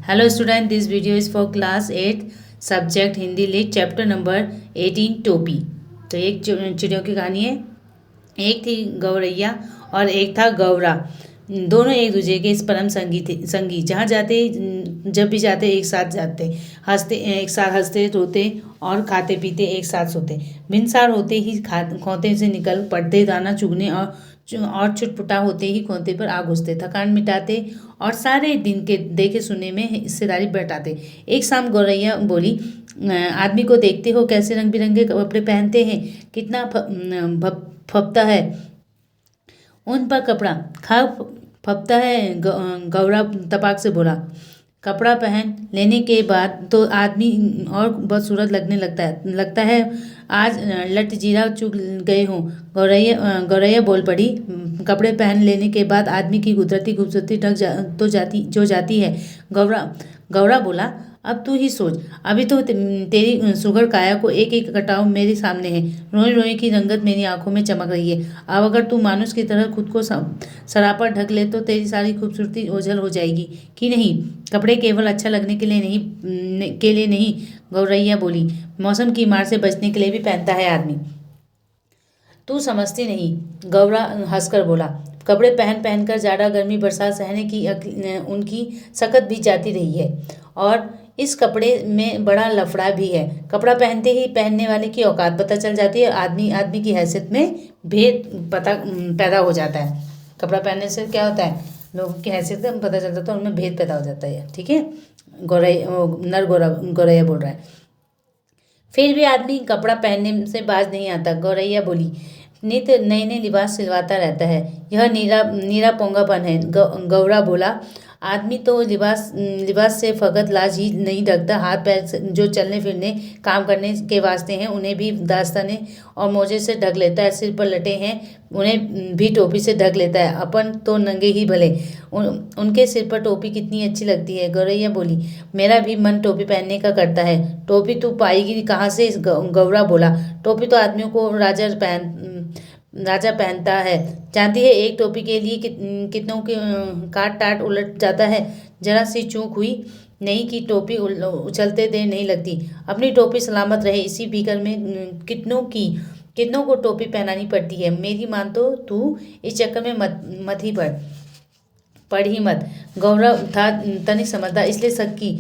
Hello student, this video is for class 8 subject Hindi lit chapter number 18 टोपी। तो एक चिड़ियों की कहानी है। एक थी गौरैया और एक था गौरा। दोनों एक दूसरे के इस परम संगी जहाँ जाते जब भी जाते एक साथ जाते, हंसते एक साथ, हंसते रोते और खाते पीते एक साथ सोते। भिनसार होते ही खोते से निकल पड़ते, दाना चुगने और छुटपुटा होते ही खोते पर आ घुसते, थकान मिटाते और सारे दिन के देखे सुने में हिस्सेदारी बटाते। एक शाम गौरैया बोली, आदमी को देखते हो कैसे रंग बिरंगे कपड़े पहनते हैं, कितना फपता है उन पर कपड़ा, खा फपता है। गौरा तपाक से बोला। कपड़ा पहन लेने के बाद तो आदमी और बदसूरत लगने लगता है। आज लट जीरा चुग गए हो। गौरैया बोल पड़ी। कपड़े पहन लेने के बाद आदमी की कुदरती खूबसूरती जाती है। गौरा बोला, अब तू ही सोच, अभी तो तेरी सुघड़ काया को एक एक कटाव मेरे सामने है। रोई रोई की रंगत मेरी आंखों में चमक रही है। अब अगर तू मानुस की तरह खुद को सरापा ढक ले तो तेरी सारी खूबसूरती ओझल हो जाएगी कि नहीं। कपड़े केवल अच्छा लगने के लिए नहीं, गौरैया बोली, मौसम की मार से बचने के लिए भी पहनता है आदमी। तू समझती नहीं, गौरा हंसकर बोला। कपड़े पहन पहनकर जाड़ा गर्मी बरसात सहने की उनकी सकत भी जाती रही है और इस कपड़े में बड़ा लफड़ा भी है। कपड़ा पहनते ही पहनने वाले की औकात पता चल जाती है। आदमी की हैसियत में भेद पैदा हो जाता है। कपड़ा पहनने से क्या होता है, लोगों की हैसियत का पता चल जाता है, उनमें भेद पैदा हो जाता है। ठीक है, गौरैया बोल रहा है। फिर भी आदमी कपड़ा पहनने से बाज नहीं आता, गौरैया बोली। नित नए नए लिबास सिलवाता रहता है, यह नीरा पोंगापन है। गौरा बोला, आदमी तो लिबास से फकत लाज ही नहीं रखता, हाथ पैर जो चलने फिरने काम करने के वास्ते हैं उन्हें भी दास्ताने और मोजे से ढक लेता है। सिर पर लटे हैं उन्हें भी टोपी से ढक लेता है। अपन तो नंगे ही भले, उनके सिर पर टोपी कितनी अच्छी लगती है। गौरैया बोली, मेरा भी मन टोपी पहनने का करता है। टोपी तू पाएगी कहाँ से, गौरा बोला। टोपी तो आदमियों को राजा पहनता है। जानती है एक टोपी के लिए कितनों के काट टाट उलट जाता है। जरा सी चूक हुई नहीं कि टोपी उछलते देर नहीं लगती। अपनी टोपी सलामत रहे इसी भीकर में कितनों को टोपी पहनानी पड़ती है। मेरी मान तो तू इस चक्कर में मत ही पढ़ ही मत। गौरव था तनिक समझदार, इसलिए सक्की,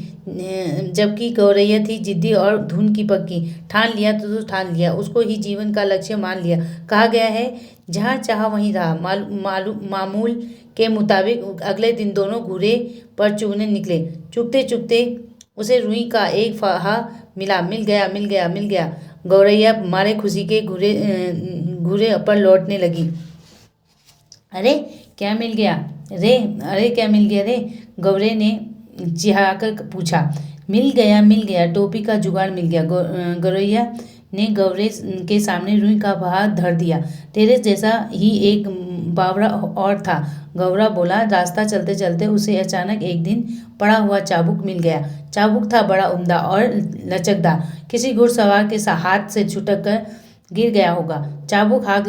जबकि गौरैया थी जिद्दी और धुन की पक्की। ठान लिया तो ठान लिया, उसको ही जीवन का लक्ष्य मान लिया। कहा गया है, जहाँ चाहा वहीं रहा। मामूल के मुताबिक अगले दिन दोनों घूरे पर चुगने निकले। चुगते चुगते उसे रुई का एक फाहा मिल गया। गौरैया मारे खुशी के घूरे पर लौटने लगी। अरे क्या मिल गया रे, गौरे ने चिहाकर पूछा। मिल गया, टोपी का जुगाड़ मिल गया। गौरैया ने गौरे के सामने रुई का भार धर दिया। तेरे जैसा ही एक बावरा और था, गौरा बोला। रास्ता चलते चलते उसे अचानक एक दिन पड़ा हुआ चाबुक मिल गया। चाबुक था बड़ा उम्दा और लचकदार, किसी घुड़सवार के हाथ से छुटक कर गिर गया होगा। चाबुक हाथ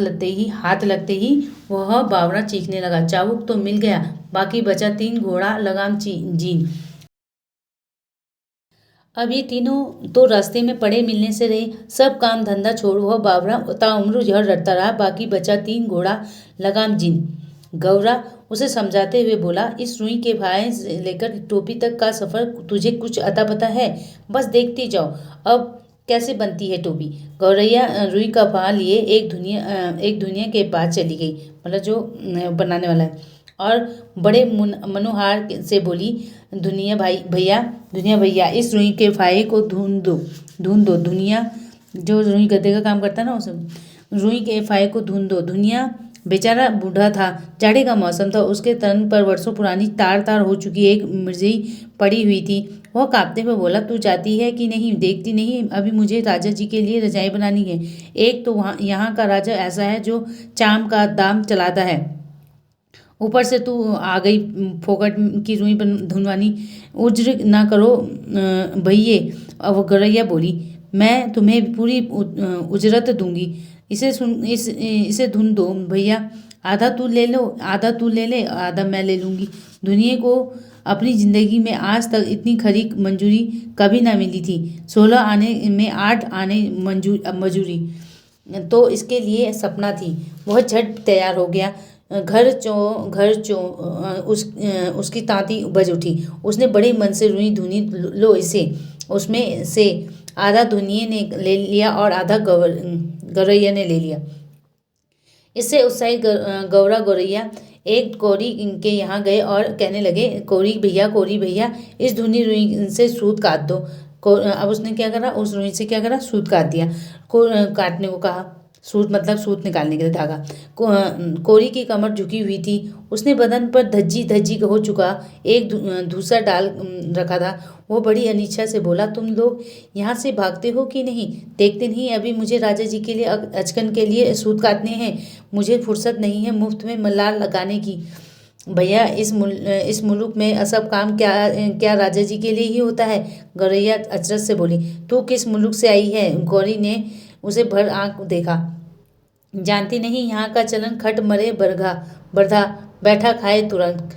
लगते ही वह बावरा चीखने लगा। चाबुक तो मिल गया, बाकी बचा 3 घोड़ा लगाम जीन। अब ये तीनों तो रास्ते में पड़े मिलने से रहे। सब काम धंधा छोड़ वह बावरा ताउम्र यह रटता रहा, बाकी बचा 3 घोड़ा लगाम जीन। गौरा उसे समझाते हुए बोला, इस रुई के भाई से लेकर टोपी तक का सफ़र तुझे कुछ अता पता है? बस देखती जाओ अब कैसे बनती है टोपी। गौरैया रुई का भार लिए एक दुनिया के पास चली गई, मतलब जो बनाने वाला है, और बड़े मनोहार से बोली, दुनिया भैया इस रुई के फाये को ढूंढ दो। दुनिया जो रुई गद्दे का काम करता है ना, उसे रुई के फाये को ढूंढ दो। दुनिया बेचारा बूढ़ा था, जाड़े का मौसम था, उसके तन पर वर्षों पुरानी तार हो चुकी एक मिर्जई पड़ी हुई थी। वह कांपते हुए बोला, तू जाती है कि नहीं, देखती नहीं, अभी मुझे राजा जी के लिए रजाई बनानी है। एक तो यहाँ का राजा ऐसा है जो चाम का दाम चलाता है, ऊपर से तू आ गई फोकट की रुई धुनवानी। उज्र ना करो भैये। अब गौरैया बोली, मैं तुम्हें पूरी उजरत दूंगी। इसे धुन दो भैया, आधा तू ले ले, आधा मैं ले लूँगी। दुनिया को अपनी ज़िंदगी में आज तक इतनी खरी मंजूरी कभी ना मिली थी। 16 आने में 8 आने मजूरी तो इसके लिए सपना थी। वह झट तैयार हो गया। उसकी तांती बज उठी। उसने बड़े मन से रुई धुनी, लो इसे। उसमें से आधा धुनिये ने ले लिया और आधा गौरैया ने ले लिया। इससे उत्साहित गौरा गौरैया एक कौरी के यहाँ गए और कहने लगे, कौरी भैया, इस धुनी रुई से सूत काट दो। अब उसने क्या करा, उस रुई से क्या करा, सूत काट दिया। काटने को कहा, सूत मतलब सूत निकालने के लिए धागा। कोरी की कमर झुकी हुई थी। उसने बदन पर धज्जी हो चुका एक धूसा डाल रखा था। वो बड़ी अनिच्छा से बोला, तुम लोग यहाँ से भागते हो कि नहीं? देखते नहीं अभी मुझे राजा जी के लिए अचकन के लिए सूत काटने हैं। मुझे फुर्सत नहीं है मुफ्त में मलाल लगाने की। भैया, इस मुल्क में सब काम क्या राजा जी के लिए ही होता है? गौरैया अचरज से बोली। तू किस मुल्क से आई है? गौरी ने उसे भर आंख देखा। जानती नहीं यहाँ का चलन खट मरे बरधा, बैठा खाए तुरंत।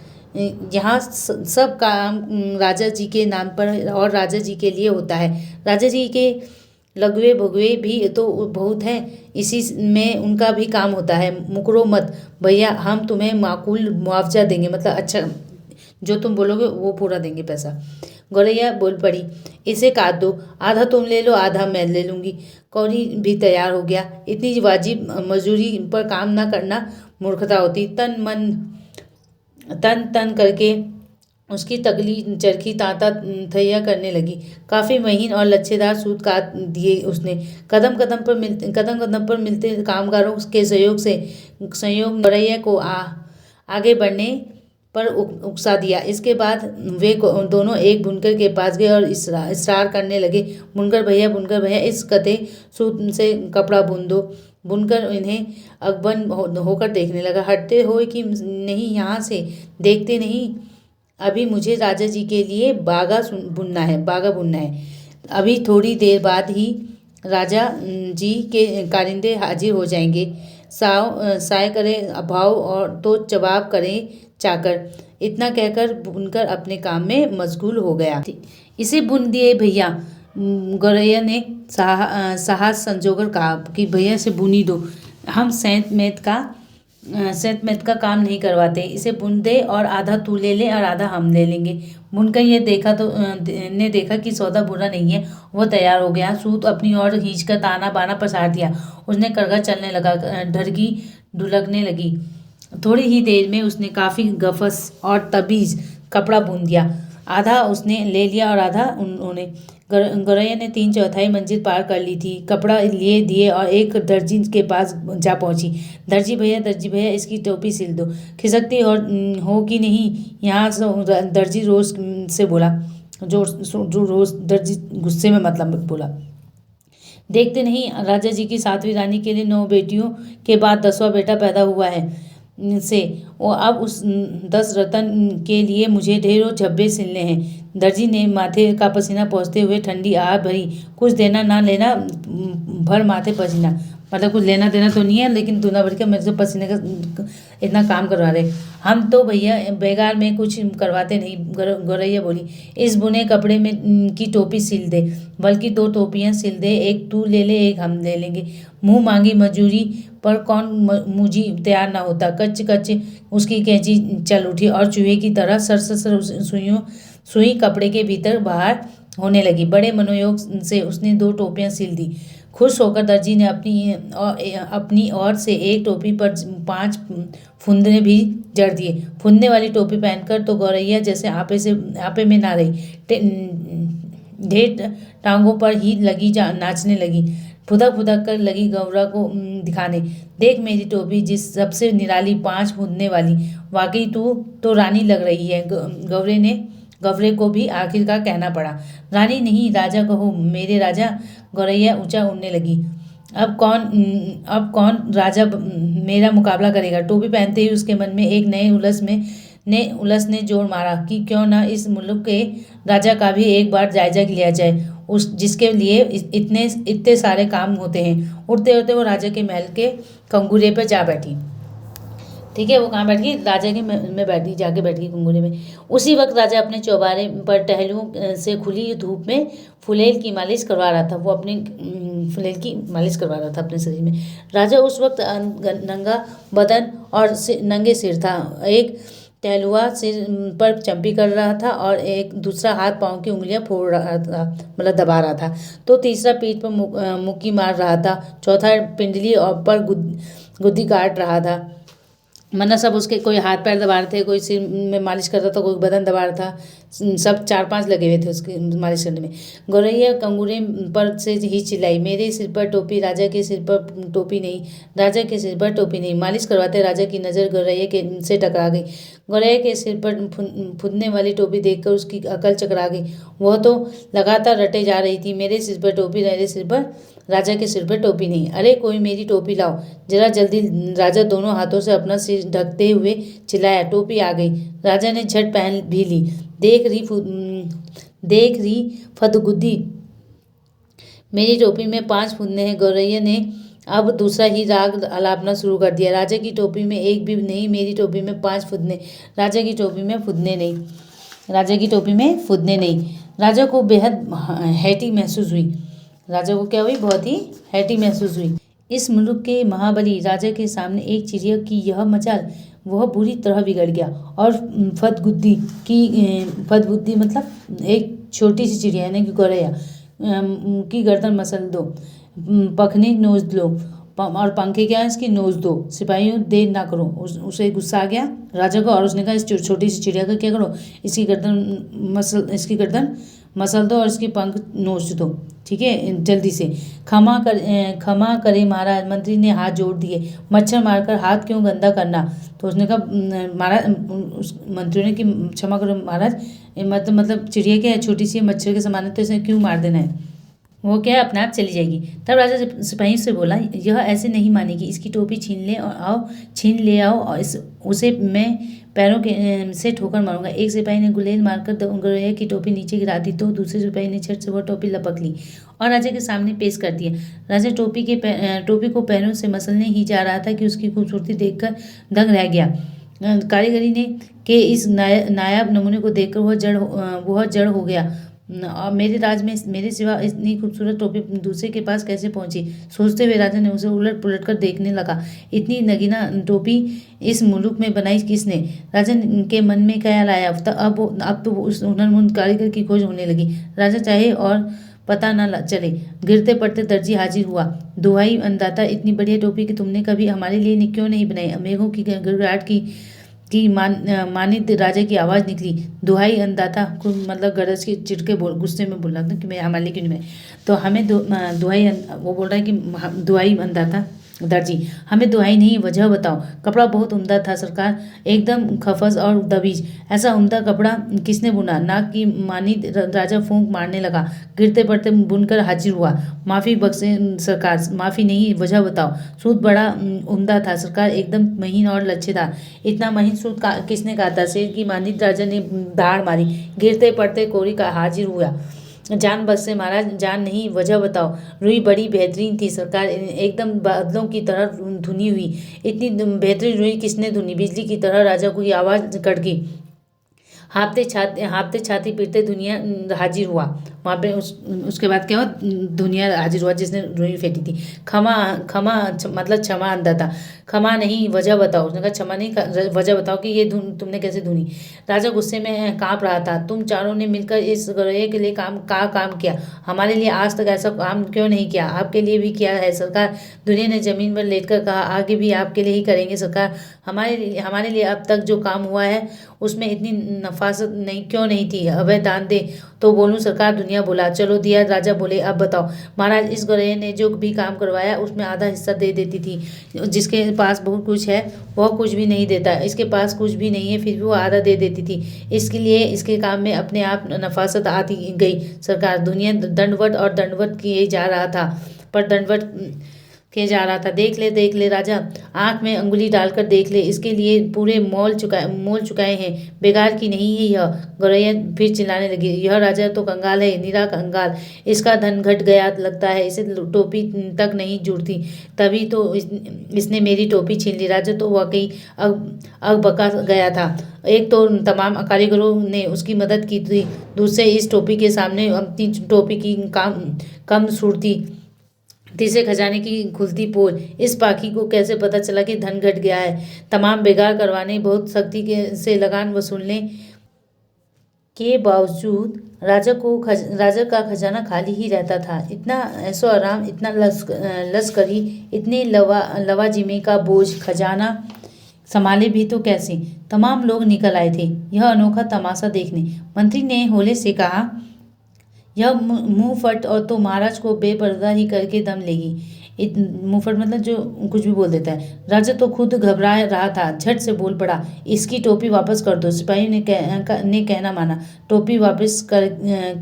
यहाँ सब काम राजा जी के नाम पर और राजा जी के लिए होता है। राजा जी के लघुए भगुए भी तो बहुत हैं, इसी में उनका भी काम होता है। मुकरो मत भैया, हम तुम्हें माकूल मुआवजा देंगे, मतलब अच्छा जो तुम बोलोगे वो पूरा देंगे पैसा। गौरैया बोल पड़ी, इसे काट दो, आधा तुम ले लो, आधा मैं ले लूँगी। कौरी भी तैयार हो गया। इतनी वाजिब मजदूरी पर काम ना करना मूर्खता होती। तन करके उसकी तगली चरखी तांता थैया करने लगी। काफ़ी महीन और लच्छेदार सूत काट दिए उसने। कदम कदम पर मिलते कामगारों के सहयोग गौरैया को आगे बढ़ने पर उकसा दिया। इसके बाद वे दोनों एक बुनकर के पास गए और इसरार करने लगे, बुनकर भैया, इस कते सूत से कपड़ा बुन दो। बुनकर इन्हें अकबन होकर देखने लगा। हटते हो कि नहीं यहाँ से? देखते नहीं अभी मुझे राजा जी के लिए बागा बुनना है। अभी थोड़ी देर बाद ही राजा जी के कारिंदे हाजिर हो जाएंगे। साय करे भाव और तो जवाब करें चाकर। इतना कहकर बुनकर अपने काम में मशगूल हो गया। इसे बुन दिए भैया, गौरैया ने साहस संजोकर कहा कि भैया से बुनी दो। हम सेंत मेत का काम नहीं करवाते। इसे बुन दे और आधा तू ले ले और आधा हम ले लेंगे। बुनकर ये देखा कि सौदा बुरा नहीं है। वो तैयार हो गया। सूत अपनी ओर खींचकर ताना बाना पसार दिया। उसने करघा चलने लगा। ढरगी ढुलकने लगी। थोड़ी ही देर में उसने काफ़ी गफस और तबीज कपड़ा बुन दिया। आधा उसने ले लिया और आधा उन्होंने। गौरैया ने 3/4 मंजिल पार कर ली थी। कपड़ा लिए दिए और एक दर्जी के पास जा पहुंची। दर्जी भैया, इसकी टोपी सिल दो। खिसकती हो कि नहीं यहाँ? दर्जी रोज से बोला। जो रोज दर्जी गुस्से में मतलब बोला। देखते नहीं राजा जी की 7वीं रानी के लिए 9 बेटियों के बाद 10वां बेटा पैदा हुआ है से और अब उस 10 रतन के लिए मुझे ढेरों झब्बे सिलने हैं। दर्जी ने माथे का पसीना पोंछते हुए ठंडी आह भरी। कुछ देना ना लेना, भर माथे पसीना, मतलब कुछ लेना देना तो नहीं है, लेकिन दुनिया भर के मेरे से पसीने का इतना काम करवा रहे। हम तो भैया बेगार में कुछ करवाते नहीं। गौरैया बोली, इस बुने कपड़े में की टोपी सिल दे, बल्कि 2 टोपियाँ सिल दे, एक तू ले ले, एक हम ले लेंगे। मुँह मांगी मजूरी पर कौन मुझी तैयार ना होता। कच्च उसकी कैंची चल उठी और चूहे की तरह सर सुई कपड़े के भीतर बाहर होने लगी। बड़े मनोयोग से उसने 2 टोपियाँ सिल दी। खुश होकर दर्जी ने अपनी ओर से एक टोपी पर 5 फुंदे भी जड़ दिए। फुंदने वाली टोपी पहनकर तो गौरैया जैसे आपे में ना रही, ढेर टांगों पर ही नाचने लगी। फुदक कर लगी गौरा को दिखाने। देख मेरी टोपी, जिस सबसे निराली 5 फुंदने वाली, वाकई तू तो रानी लग रही है। गवरे को भी आखिरकार कहना पड़ा। रानी नहीं, राजा कहो, मेरे राजा। गौरैया ऊंचा उड़ने लगी। अब कौन राजा मेरा मुकाबला करेगा? टोपी पहनते ही उसके मन में एक नए उलस ने जोर मारा कि क्यों न इस मुल्क के राजा का भी एक बार जायजा लिया जाए, जिसके लिए इतने सारे काम होते हैं। उड़ते उड़ते वो राजा के महल के कंगूरे पर जा बैठी। ठीक है। वो कहाँ बैठ गई, राजा के में बैठ गई, जाके बैठ गई घुंघरू में। उसी वक्त राजा अपने चौबारे पर टहलुओं से खुली धूप में फुलेल की मालिश करवा रहा था। वो अपने फुलेल की मालिश करवा रहा था अपने शरीर में। राजा उस वक्त नंगा बदन और नंगे सिर था। एक टहलुआ सिर पर चंपी कर रहा था और एक दूसरा हाथ पांव की उंगलियां फोड़ रहा था, मतलब दबा रहा था। तो तीसरा पीठ पर मुक्की मार रहा था। चौथा पिंडली और पर गुद्दी काट रहा था। मतलब सब उसके, कोई हाथ पैर दबा रहे थे, कोई सिर में मालिश कर रहा था, कोई बदन दबा रहा था। सब 4-5 लगे हुए थे उसके मालिश करने में। गौरैया कंगूरे पर से ही चिल्लाई, मेरे सिर पर टोपी, राजा के सिर पर टोपी नहीं, राजा के सिर पर टोपी नहीं। मालिश करवाते राजा की नज़र गौरैया के से टकरा गई। गौरैया के सिर पर फुदने वाली टोपी देखकर उसकी अकल चकरा गई। वह तो लगातार रटे जा रही थी, मेरे सिर पर टोपी, मेरे सिर पर, राजा के सिर पर टोपी नहीं। अरे कोई मेरी टोपी लाओ जरा जल्दी। राजा दोनों हाथों से अपना सिर ढकते हुए चिल्लाया। टोपी आ गई। राजा ने झट पहन भी ली। देख रही फदगुद्दी, मेरी टोपी में 5 फुदने हैं। गौरैया ने अब दूसरा ही राग आलापना शुरू कर दिया। राजा की टोपी में एक भी नहीं, मेरी टोपी में 5 फुदने, राजा की टोपी में फुदने नहीं, राजा की टोपी में फुदने नहीं। राजा को बेहद हैटी महसूस हुई। राजा को क्या हुई, बहुत ही हैटी महसूस हुई। इस मुल्क के महाबली राजा के सामने एक चिड़िया की यह मचाल। वह बुरी तरह बिगड़ गया और फदगुद्दी मतलब एक छोटी सी चिड़िया यानी कि गौरैया की गर्दन मसल दो, पखने नोच लो और पंखे क्या है इसकी नोच दो। सिपाहियों देर ना करो। उसे गुस्सा आ गया राजा को और उसने कहा इस छोटी सी चिड़िया का क्या करो, इसकी गर्दन मसल दो और इसकी पंख नोच दो, ठीक है, जल्दी से। क्षमा करे महाराज, मंत्री ने हाथ जोड़ दिए। मच्छर मारकर हाथ क्यों गंदा करना। तो उसने कहा महाराज, उस मंत्री ने कि क्षमा करो महाराज, मतलब चिड़िया क्या है, छोटी सी मच्छर के समान है, तो इसे क्यों मार देना है, वो क्या है अपने आप चली जाएगी। तब राजा सिपाही से बोला, यह ऐसे नहीं मानेगी, इसकी टोपी छीन ले आओ और उसे मैं पैरों के से ठोकर मारूंगा। एक सिपाही ने गुलेल मारकर गौरैया की टोपी नीचे गिरा दी, तो दूसरे सिपाही ने झट से वह टोपी लपक ली और राजा के सामने पेश कर दिया। राजा टोपी को पैरों से मसलने ही जा रहा था कि उसकी खूबसूरती देखकर दंग रह गया। कारीगरी ने के इस नायाब नमूने को देखकर वह जड़ हो गया। और मेरे राज में मेरे सिवा इतनी खूबसूरत टोपी दूसरे के पास कैसे पहुंची। सोचते हुए राजा ने उसे उलट पुलट कर देखने लगा। इतनी नगीना टोपी इस मुल्क में बनाई किसने। राजा के मन में ख्याल आया, अब तो उस हुनरमंद कारीगर की खोज होने लगी। राजा चाहे और पता न चले। गिरते पड़ते दर्जी हाजिर हुआ। दुहाई अन्नदाता, इतनी बढ़िया टोपी कि तुमने कभी हमारे लिए क्यों नहीं बनाई। मेघों की गड़गड़ाहट की मानित राजा की आवाज़ निकली। दुहाई अन्नदाता को मतलब गरज के चिढ़के गुस्से में बोल रहा था कि मैं हमारे लिए क्यों नहीं। तो हमें दुहाई, वो बोल रहा है कि दुहाई अन्नदाता दर्जी, हमें दुहाई नहीं, वजह बताओ। कपड़ा बहुत उम्दा था सरकार, एकदम खफस और दबीज। ऐसा उम्दा कपड़ा किसने बुना। नाक की मानी राजा फूंक मारने लगा। गिरते पड़ते बुनकर हाजिर हुआ। माफ़ी बख्शे सरकार, माफ़ी नहीं, वजह बताओ। सूत बड़ा उम्दा था सरकार, एकदम महीन और लच्छेदार। इतना महीन सूत किसने काता। शेर की मानित राजा ने दाड़ मारी। गिरते पड़ते कोरी का हाजिर हुआ। जान बख्शे महाराज, जान नहीं, वजह बताओ। रुई बड़ी बेहतरीन थी सरकार, एकदम बादलों की तरह धुनी हुई। इतनी बेहतरीन रुई किसने धुनी। बिजली की तरह राजा को ये आवाज़ कड़की। हाँपते छाती पीटते दुनिया हाजिर हुआ वहाँ पे। उसके बाद क्या हुआ, दुनिया हाजिर हुआ जिसने रुई फेंटी थी। क्षमा मतलब क्षमा अंधा था। क्षमा नहीं, वजह बताओ। उसने कहा क्षमा नहीं, वजह बताओ कि ये धुन तुमने कैसे धुनी। राजा गुस्से में कांप रहा था। तुम चारों ने मिलकर इस गौरैया के लिए काम किया, हमारे लिए आज तक ऐसा काम क्यों नहीं किया। आपके लिए भी किया है सरकार। दुनिया ने जमीन पर लेटकर कहा, आगे भी आपके लिए ही करेंगे सरकार। हमारे लिए अब तक जो काम हुआ है उसमें इतनी नफासत नहीं क्यों नहीं थी। अभय दान दे तो बोलूं सरकार। दुनिया बोला चलो दिया। राजा बोले अब बताओ महाराज, इस गौरैया ने जो भी काम करवाया उसमें आधा हिस्सा दे देती थी। जिसके पास बहुत कुछ है वह कुछ भी नहीं देता। इसके पास कुछ भी नहीं है फिर भी वो आधा दे देती थी। इसके लिए इसके काम में अपने आप नफासत आती गई सरकार। दुनिया दंडवत और दंडवत किए जा रहा था, पर दंडवत के जा रहा था। देख ले राजा, आंख में अंगुली डालकर देख ले, इसके लिए पूरे मोल चुकाए हैं, बेकार की नहीं है यह। गौरैया फिर चिल्लाने लगी, यह राजा तो कंगाल है, निरा कंगाल, इसका धन घट गया लगता है, इसे टोपी तक नहीं जुड़ती, तभी तो इसने मेरी टोपी छीन ली। राजा तो वाकई अकबका गया था। एक तो तमाम कारीगरों ने उसकी मदद की थी, दूसरे इस टोपी के सामने अपनी टोपी की कम सूरती, तीसरे खजाने की खुलती पोल। इस पाखी को कैसे पता चला कि धन घट गया है? तमाम बेगार करवाने, बहुत सख्ती से लगान वसूलने के बावजूद राजा का खजाना खाली ही रहता था। इतना ऐशो आराम, इतना लश्करी, इतने लवाजिमे का बोझ खजाना संभाले भी तो कैसे? तमाम लोग निकल आए थे यह अनोखा तमाशा देखने। मंत्री ने होले से कहा, यह मुंहफट और तो महाराज को बेपर्दा ही करके दम लेगी। मुंहफट मतलब जो कुछ भी बोल देता है। राजा तो खुद घबरा रहा था, झट से बोल पड़ा, इसकी टोपी वापस कर दो। सिपाही ने कहना माना। टोपी वापस कर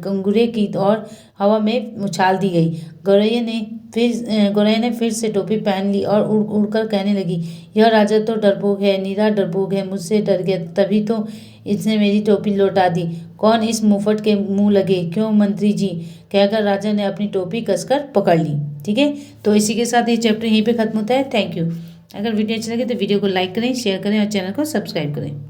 कंगूरे की और हवा में उछाल दी गई। गौरैया ने फिर से टोपी पहन ली और उड़कर कहने लगी, यह राजा तो डरपोक है, नीरा डरपोक है, मुझसे डर गया, तभी तो इसने मेरी टोपी लौटा दी। कौन इस मुंहफट के मुंह लगे? क्यों मंत्री जी? कहकर राजा ने अपनी टोपी कसकर पकड़ ली। ठीक है, तो इसी के साथ ये चैप्टर यहीं पे खत्म होता है। Thank you. अगर वीडियो अच्छा लगे तो वीडियो को लाइक करें, शेयर करें और चैनल को सब्सक्राइब करें।